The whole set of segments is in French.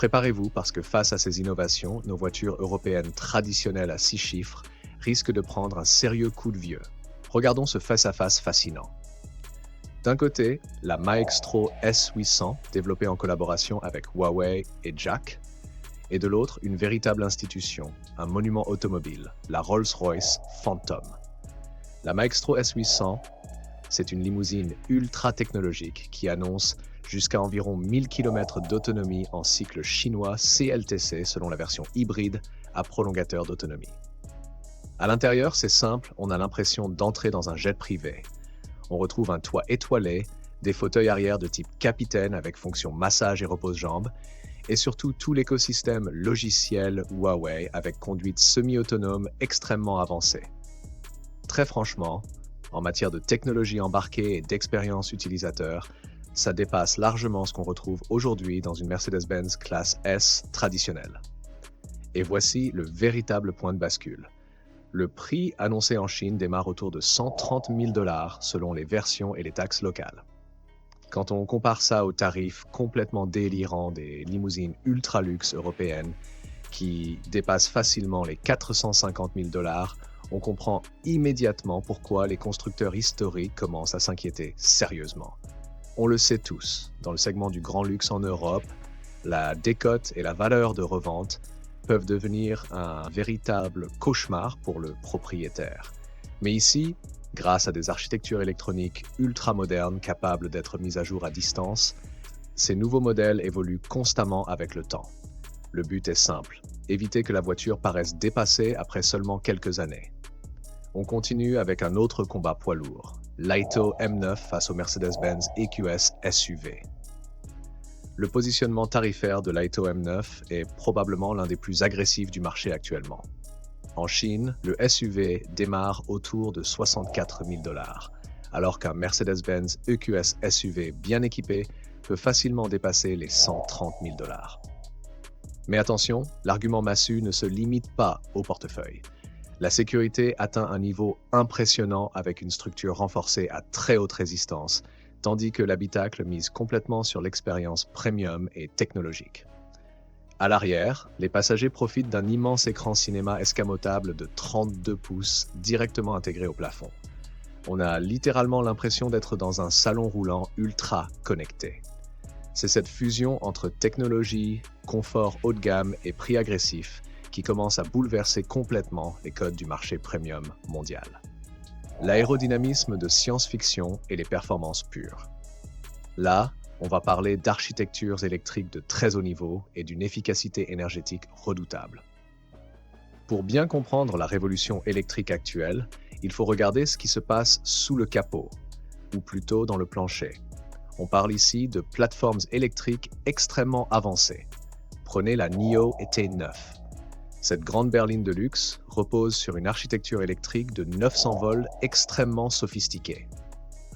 Préparez-vous parce que face à ces innovations, nos voitures européennes traditionnelles à 6 chiffres risquent de prendre un sérieux coup de vieux. Regardons ce face-à-face fascinant. D'un côté, la Maestro S800, développée en collaboration avec Huawei et JAC, et de l'autre, une véritable institution, un monument automobile, la Rolls-Royce Phantom. La Maestro S800, c'est une limousine ultra technologique qui annonce jusqu'à environ 1000 km d'autonomie en cycle chinois CLTC selon la version hybride à prolongateur d'autonomie. À l'intérieur, c'est simple, on a l'impression d'entrer dans un jet privé. On retrouve un toit étoilé, des fauteuils arrière de type capitaine avec fonction massage et repose-jambes, et surtout tout l'écosystème logiciel Huawei avec conduite semi-autonome extrêmement avancée. Très franchement, en matière de technologie embarquée et d'expérience utilisateur, ça dépasse largement ce qu'on retrouve aujourd'hui dans une Mercedes-Benz classe S traditionnelle. Et voici le véritable point de bascule. Le prix annoncé en Chine démarre autour de 130 000 $ selon les versions et les taxes locales. Quand on compare ça aux tarifs complètement délirants des limousines ultra luxe européennes qui dépassent facilement les 450 000 $, on comprend immédiatement pourquoi les constructeurs historiques commencent à s'inquiéter sérieusement. On le sait tous, dans le segment du grand luxe en Europe, la décote et la valeur de revente peuvent devenir un véritable cauchemar pour le propriétaire. Mais ici, grâce à des architectures électroniques ultra modernes capables d'être mises à jour à distance, ces nouveaux modèles évoluent constamment avec le temps. Le but est simple, éviter que la voiture paraisse dépassée après seulement quelques années. On continue avec un autre combat poids lourd, l'Aito M9 face au Mercedes-Benz EQS SUV. Le positionnement tarifaire de l'Aito M9 est probablement l'un des plus agressifs du marché actuellement. En Chine, le SUV démarre autour de 64 000 $, alors qu'un Mercedes-Benz EQS SUV bien équipé peut facilement dépasser les 130 000 $. Mais attention, l'argument massu ne se limite pas au portefeuille. La sécurité atteint un niveau impressionnant avec une structure renforcée à très haute résistance, tandis que l'habitacle mise complètement sur l'expérience premium et technologique. À l'arrière, les passagers profitent d'un immense écran cinéma escamotable de 32 pouces directement intégré au plafond. On a littéralement l'impression d'être dans un salon roulant ultra connecté. C'est cette fusion entre technologie, confort haut de gamme et prix agressif qui commence à bouleverser complètement les codes du marché premium mondial. L'aérodynamisme de science-fiction et les performances pures. Là, on va parler d'architectures électriques de très haut niveau et d'une efficacité énergétique redoutable. Pour bien comprendre la révolution électrique actuelle, il faut regarder ce qui se passe sous le capot, ou plutôt dans le plancher. On parle ici de plateformes électriques extrêmement avancées. Prenez la NIO ET9. Cette grande berline de luxe repose sur une architecture électrique de 900 volts extrêmement sophistiquée.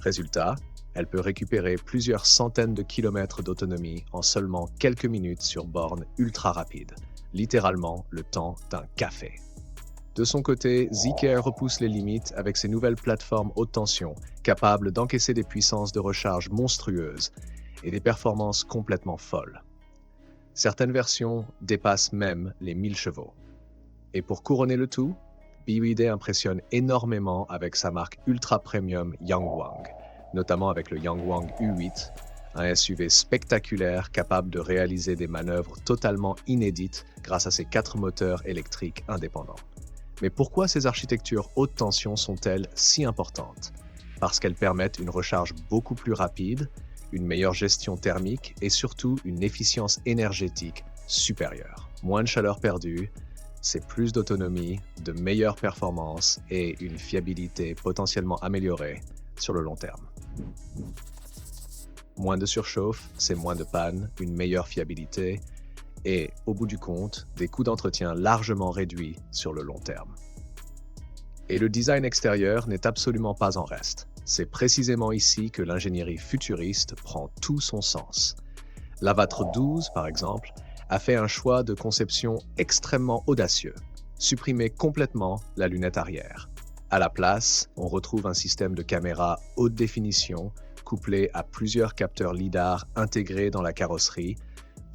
Résultat, elle peut récupérer plusieurs centaines de kilomètres d'autonomie en seulement quelques minutes sur borne ultra rapide, littéralement le temps d'un café. De son côté, Zeekr repousse les limites avec ses nouvelles plateformes haute tension, capables d'encaisser des puissances de recharge monstrueuses et des performances complètement folles. Certaines versions dépassent même les 1000 chevaux. Et pour couronner le tout, BYD impressionne énormément avec sa marque ultra premium Yangwang, notamment avec le Yangwang U8, un SUV spectaculaire capable de réaliser des manœuvres totalement inédites grâce à ses 4 moteurs électriques indépendants. Mais pourquoi ces architectures haute tension sont-elles si importantes? Parce qu'elles permettent une recharge beaucoup plus rapide, une meilleure gestion thermique et surtout une efficience énergétique supérieure. Moins de chaleur perdue, c'est plus d'autonomie, de meilleures performances et une fiabilité potentiellement améliorée sur le long terme. Moins de surchauffe, c'est moins de panne, une meilleure fiabilité et, au bout du compte, des coûts d'entretien largement réduits sur le long terme. Et le design extérieur n'est absolument pas en reste. C'est précisément ici que l'ingénierie futuriste prend tout son sens. L'Avatre 12, par exemple, a fait un choix de conception extrêmement audacieux, supprimer complètement la lunette arrière. À la place, on retrouve un système de caméra haute définition couplé à plusieurs capteurs LiDAR intégrés dans la carrosserie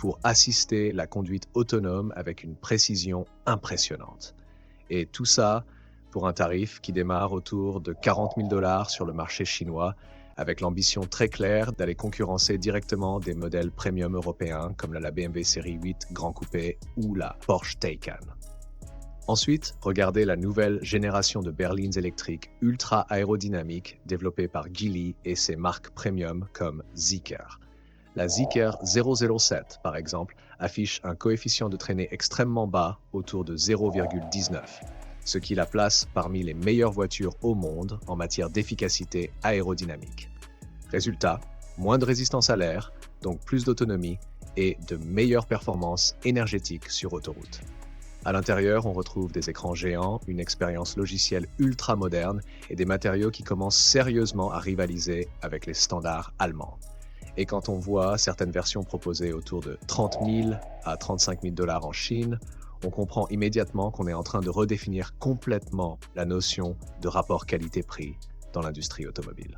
pour assister la conduite autonome avec une précision impressionnante. Et tout ça pour un tarif qui démarre autour de 40 000 $ sur le marché chinois, avec l'ambition très claire d'aller concurrencer directement des modèles premium européens comme la BMW série 8 Grand Coupé ou la Porsche Taycan. Ensuite, regardez la nouvelle génération de berlines électriques ultra aérodynamiques développée par Geely et ses marques premium comme Zeekr. La Zeekr 007, par exemple, affiche un coefficient de traînée extrêmement bas, autour de 0,19, ce qui la place parmi les meilleures voitures au monde en matière d'efficacité aérodynamique. Résultat, moins de résistance à l'air, donc plus d'autonomie et de meilleures performances énergétiques sur autoroute. À l'intérieur, on retrouve des écrans géants, une expérience logicielle ultra moderne et des matériaux qui commencent sérieusement à rivaliser avec les standards allemands. Et quand on voit certaines versions proposées autour de 30 000 à 35 000 $ en Chine, on comprend immédiatement qu'on est en train de redéfinir complètement la notion de rapport qualité-prix dans l'industrie automobile.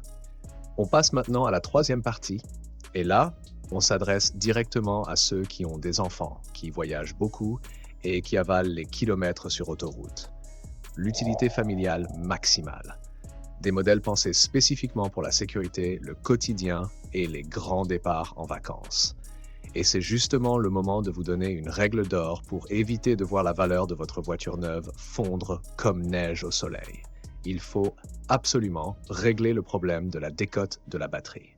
On passe maintenant à la troisième partie, et là, on s'adresse directement à ceux qui ont des enfants, qui voyagent beaucoup et qui avalent les kilomètres sur autoroute. L'utilité familiale maximale. Des modèles pensés spécifiquement pour la sécurité, le quotidien et les grands départs en vacances. Et c'est justement le moment de vous donner une règle d'or pour éviter de voir la valeur de votre voiture neuve fondre comme neige au soleil. Il faut absolument régler le problème de la décote de la batterie.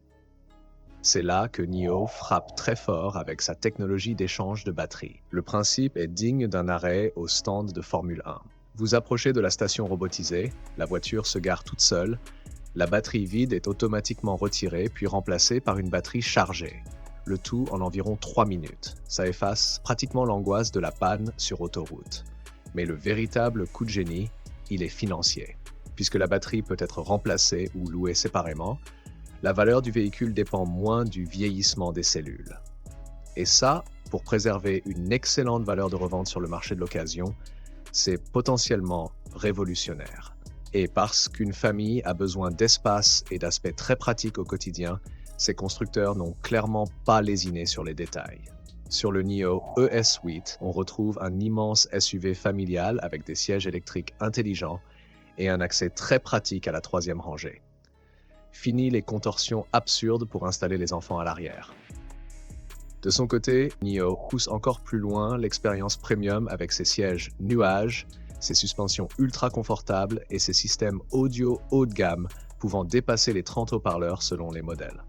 C'est là que NIO frappe très fort avec sa technologie d'échange de batterie. Le principe est digne d'un arrêt au stand de Formule 1. Vous approchez de la station robotisée, la voiture se gare toute seule, la batterie vide est automatiquement retirée puis remplacée par une batterie chargée. Le tout en environ 3 minutes. Ça efface pratiquement l'angoisse de la panne sur autoroute. Mais le véritable coup de génie, il est financier. Puisque la batterie peut être remplacée ou louée séparément, la valeur du véhicule dépend moins du vieillissement des cellules. Et ça, pour préserver une excellente valeur de revente sur le marché de l'occasion, c'est potentiellement révolutionnaire. Et parce qu'une famille a besoin d'espace et d'aspects très pratiques au quotidien, ces constructeurs n'ont clairement pas lésiné sur les détails. Sur le NIO ES8, on retrouve un immense SUV familial avec des sièges électriques intelligents et un accès très pratique à la troisième rangée. Fini les contorsions absurdes pour installer les enfants à l'arrière. De son côté, NIO pousse encore plus loin l'expérience premium avec ses sièges nuages, ses suspensions ultra confortables et ses systèmes audio haut de gamme pouvant dépasser les 30 haut-parleurs selon les modèles.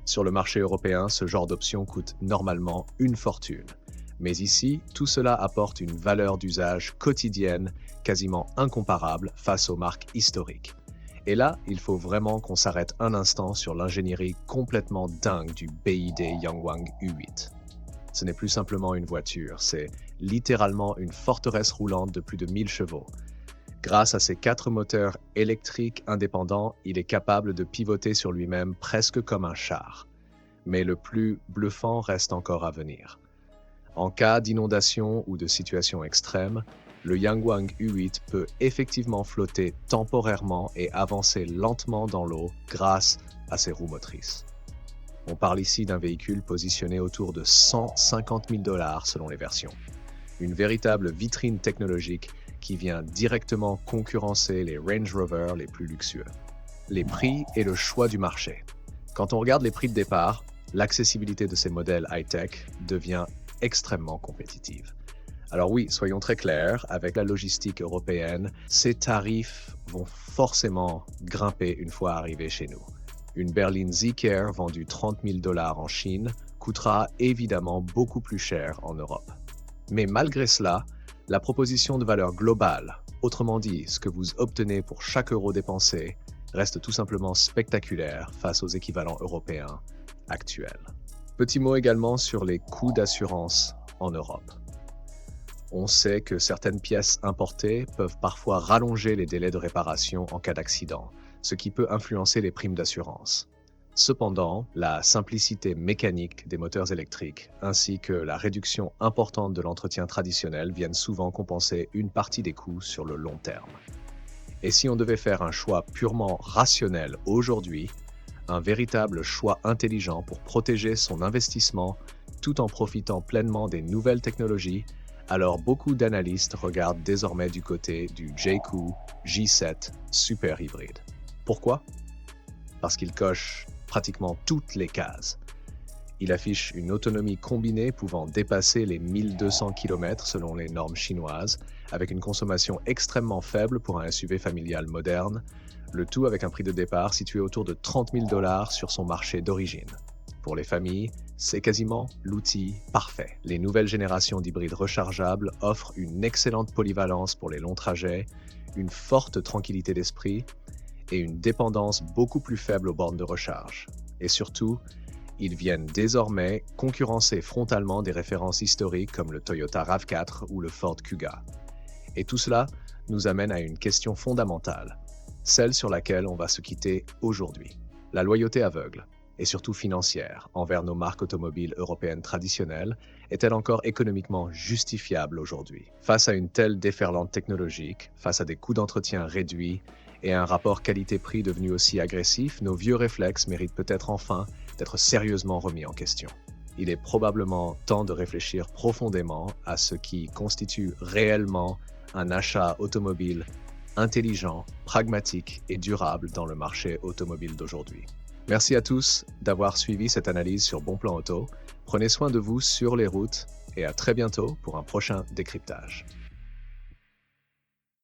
Sur le marché européen, ce genre d'option coûte normalement une fortune. Mais ici, tout cela apporte une valeur d'usage quotidienne quasiment incomparable face aux marques historiques. Et là, il faut vraiment qu'on s'arrête un instant sur l'ingénierie complètement dingue du BYD Yangwang U8. Ce n'est plus simplement une voiture, c'est littéralement une forteresse roulante de plus de 1000 chevaux. Grâce à ses 4 moteurs électriques indépendants, il est capable de pivoter sur lui-même presque comme un char. Mais le plus bluffant reste encore à venir. En cas d'inondation ou de situation extrême, le Yangwang U8 peut effectivement flotter temporairement et avancer lentement dans l'eau grâce à ses roues motrices. On parle ici d'un véhicule positionné autour de 150 000 $ selon les versions. Une véritable vitrine technologique qui vient directement concurrencer les Range Rover les plus luxueux. Les prix et le choix du marché. Quand on regarde les prix de départ, l'accessibilité de ces modèles high-tech devient extrêmement compétitive. Alors oui, soyons très clairs, avec la logistique européenne, ces tarifs vont forcément grimper une fois arrivés chez nous. Une berline Zeekr vendue 30 000 $ en Chine coûtera évidemment beaucoup plus cher en Europe. Mais malgré cela, la proposition de valeur globale, autrement dit ce que vous obtenez pour chaque euro dépensé, reste tout simplement spectaculaire face aux équivalents européens actuels. Petit mot également sur les coûts d'assurance en Europe. On sait que certaines pièces importées peuvent parfois rallonger les délais de réparation en cas d'accident, ce qui peut influencer les primes d'assurance. Cependant, la simplicité mécanique des moteurs électriques ainsi que la réduction importante de l'entretien traditionnel viennent souvent compenser une partie des coûts sur le long terme. Et si on devait faire un choix purement rationnel aujourd'hui, un véritable choix intelligent pour protéger son investissement tout en profitant pleinement des nouvelles technologies, alors beaucoup d'analystes regardent désormais du côté du JQ J7 Super Hybride. Pourquoi? Parce qu'il coche pratiquement toutes les cases. Il affiche une autonomie combinée pouvant dépasser les 1200 km selon les normes chinoises, avec une consommation extrêmement faible pour un SUV familial moderne, le tout avec un prix de départ situé autour de 30 000 $ sur son marché d'origine. Pour les familles, c'est quasiment l'outil parfait. Les nouvelles générations d'hybrides rechargeables offrent une excellente polyvalence pour les longs trajets, une forte tranquillité d'esprit et une dépendance beaucoup plus faible aux bornes de recharge. Et surtout, ils viennent désormais concurrencer frontalement des références historiques comme le Toyota RAV4 ou le Ford Kuga. Et tout cela nous amène à une question fondamentale, celle sur laquelle on va se quitter aujourd'hui. La loyauté aveugle, et surtout financière, envers nos marques automobiles européennes traditionnelles, est-elle encore économiquement justifiable aujourd'hui? Face à une telle déferlante technologique, face à des coûts d'entretien réduits et à un rapport qualité-prix devenu aussi agressif, nos vieux réflexes méritent peut-être enfin d'être sérieusement remis en question. Il est probablement temps de réfléchir profondément à ce qui constitue réellement un achat automobile intelligent, pragmatique et durable dans le marché automobile d'aujourd'hui. Merci à tous d'avoir suivi cette analyse sur Bonplan Auto. Prenez soin de vous sur les routes et à très bientôt pour un prochain décryptage.